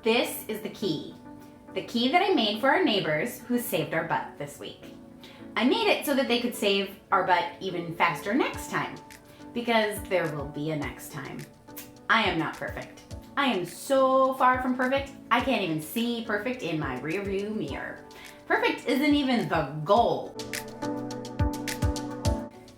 This is the key that I made for our neighbors who saved our butt this week. I made it so that they could save our butt even faster next time, because there will be a next time. I am not perfect. I am so far from perfect, I can't even see perfect in my rearview mirror. Perfect isn't even the goal.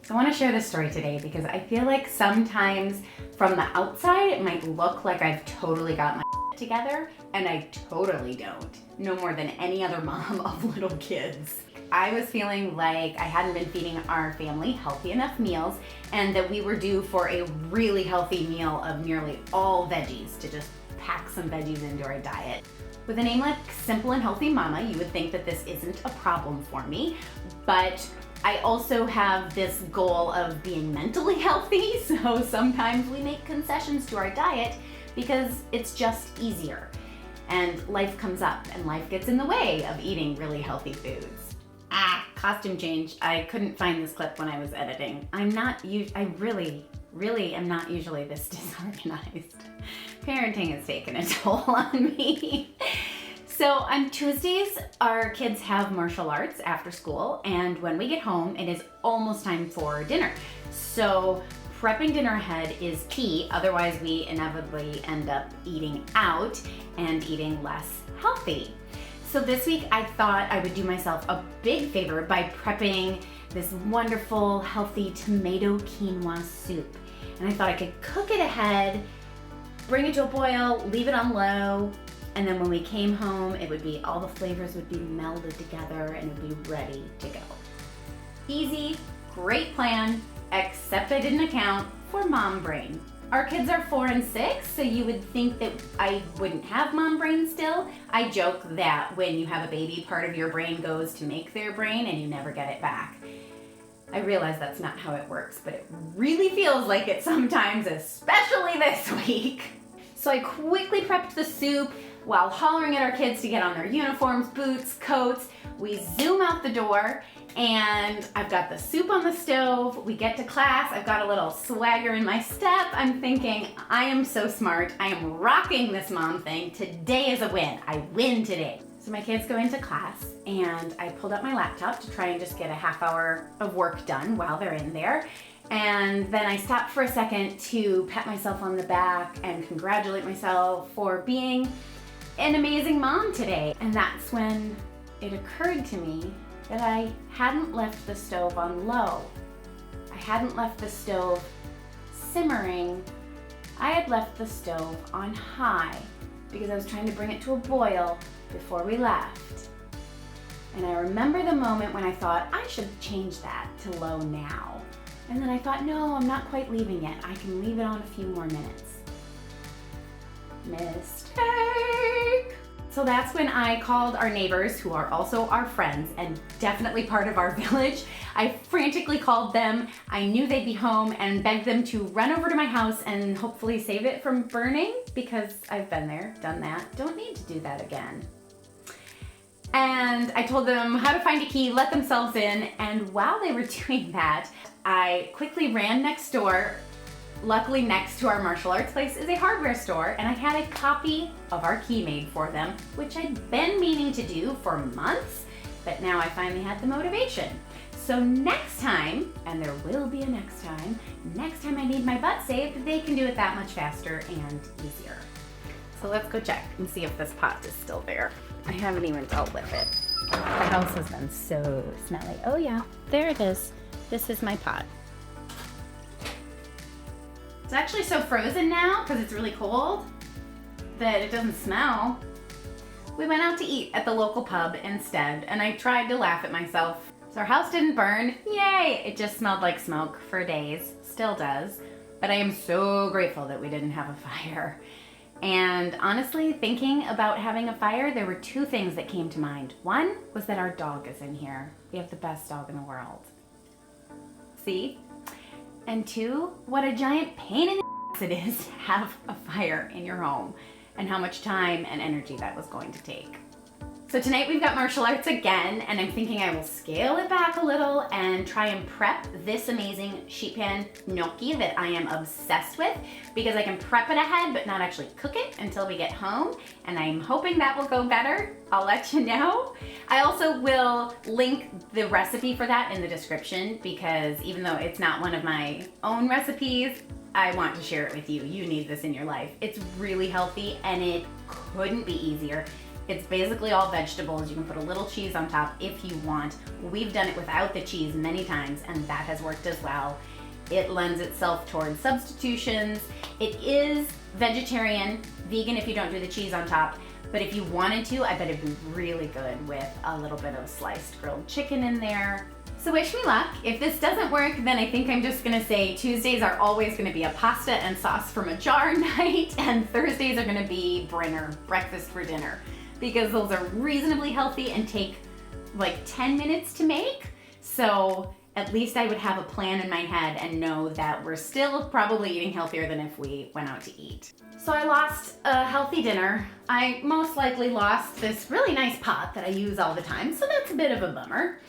So I want to share this story today because I feel like sometimes from the outside it might look like I've totally got my together, and I totally don't. No more than any other mom of little kids. I was feeling like I hadn't been feeding our family healthy enough meals and that we were due for a really healthy meal of nearly all veggies, to just pack some veggies into our diet. With a name like Simple and Healthy Mama, you would think that this isn't a problem for me, but I also have this goal of being mentally healthy, so sometimes we make concessions to our diet because it's just easier. And life comes up and life gets in the way of eating really healthy foods. Costume change. I couldn't find this clip when I was editing. I really am not usually this disorganized. Parenting has taken a toll on me. So on Tuesdays, our kids have martial arts after school, and when we get home, it is almost time for dinner. So prepping dinner ahead is key, otherwise we inevitably end up eating out and eating less healthy. So this week I thought I would do myself a big favor by prepping this wonderful, healthy tomato quinoa soup. And I thought I could cook it ahead, bring it to a boil, leave it on low, and then when we came home, it would be, all the flavors would be melded together and it would be ready to go. Easy, great plan, except I didn't account for mom brain. Our kids are 4 and 6, so you would think that I wouldn't have mom brain still. I joke that when you have a baby, part of your brain goes to make their brain and you never get it back. I realize that's not how it works, but it really feels like it sometimes, especially this week. So I quickly prepped the soup while hollering at our kids to get on their uniforms, boots, coats. We zoom out the door and I've got the soup on the stove. We get to class, I've got a little swagger in my step. I'm thinking, I am so smart. I am rocking this mom thing. Today is a win. I win today. So my kids go into class and I pulled out my laptop to try and just get a half hour of work done while they're in there. And then I stopped for a second to pat myself on the back and congratulate myself for being an amazing mom today. And that's when it occurred to me that I hadn't left the stove on low. I hadn't left the stove simmering. I had left the stove on high because I was trying to bring it to a boil before we left. And I remember the moment when I thought, I should change that to low now. And then I thought, no, I'm not quite leaving yet. I can leave it on a few more minutes. Mistake! So that's when I called our neighbors, who are also our friends and definitely part of our village. I frantically called them. I knew they'd be home and begged them to run over to my house and hopefully save it from burning, because I've been there, done that. Don't need to do that again. And I told them how to find a key, let themselves in, and while they were doing that, I quickly ran next door. Luckily, next to our martial arts place is a hardware store, and I had a copy of our key made for them, which I'd been meaning to do for months, but now I finally had the motivation. So next time, and there will be a next time I need my butt saved, they can do it that much faster and easier. So let's go check and see if this pot is still there. I haven't even dealt with it. The house has been so smelly. Oh yeah, there it is. This is my pot. It's actually so frozen now because it's really cold that it doesn't smell. We went out to eat at the local pub instead, and I tried to laugh at myself. So our house didn't burn. Yay! It just smelled like smoke for days. Still does. But I am so grateful that we didn't have a fire. And honestly, thinking about having a fire, there were 2 things that came to mind. One was that our dog is in here. We have the best dog in the world. See? And 2, what a giant pain in the ass it is to have a fire in your home, and how much time and energy that was going to take. So tonight we've got martial arts again, and I'm thinking I will scale it back a little and try and prep this amazing sheet pan gnocchi that I am obsessed with, because I can prep it ahead but not actually cook it until we get home, and I'm hoping that will go better. I'll let you know. I also will link the recipe for that in the description, because even though it's not one of my own recipes, I want to share it with you. You need this in your life. It's really healthy and it couldn't be easier. It's basically all vegetables. You can put a little cheese on top if you want. We've done it without the cheese many times, and that has worked as well. It lends itself towards substitutions. It is vegetarian, vegan if you don't do the cheese on top, but if you wanted to, I bet it'd be really good with a little bit of sliced grilled chicken in there. So wish me luck. If this doesn't work, then I think I'm just gonna say Tuesdays are always gonna be a pasta and sauce from a jar night, and Thursdays are gonna be Brinner, breakfast for dinner, because those are reasonably healthy and take like 10 minutes to make. So at least I would have a plan in my head and know that we're still probably eating healthier than if we went out to eat. So I lost a healthy dinner. I most likely lost this really nice pot that I use all the time, so that's a bit of a bummer.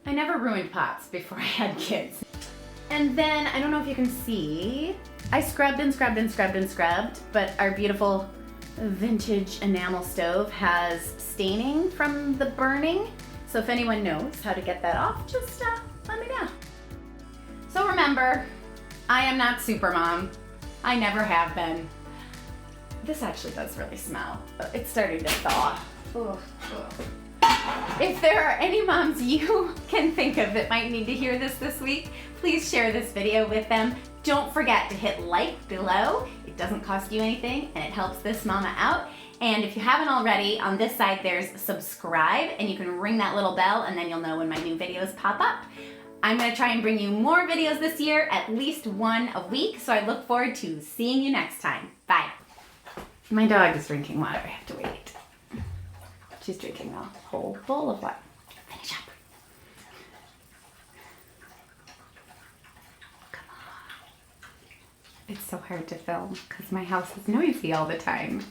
I never ruined pots before I had kids. And then, I don't know if you can see, I scrubbed and scrubbed and scrubbed and scrubbed, but our beautiful vintage enamel stove has staining from the burning. So if anyone knows how to get that off, just let me know. So remember, I am not Supermom. I never have been. This actually does really smell. It's starting to thaw. Ugh, ugh. If there are any moms you can think of that might need to hear this week, please share this video with them. Don't forget to hit like below. It doesn't cost you anything and it helps this mama out. And if you haven't already, on this side there's subscribe, and you can ring that little bell and then you'll know when my new videos pop up. I'm gonna try and bring you more videos this year, at least one a week, so I look forward to seeing you next time. Bye. My dog is drinking water, I have to wait. She's drinking a whole bowl of water. Finish up. Come on. It's so hard to film because my house is noisy all the time.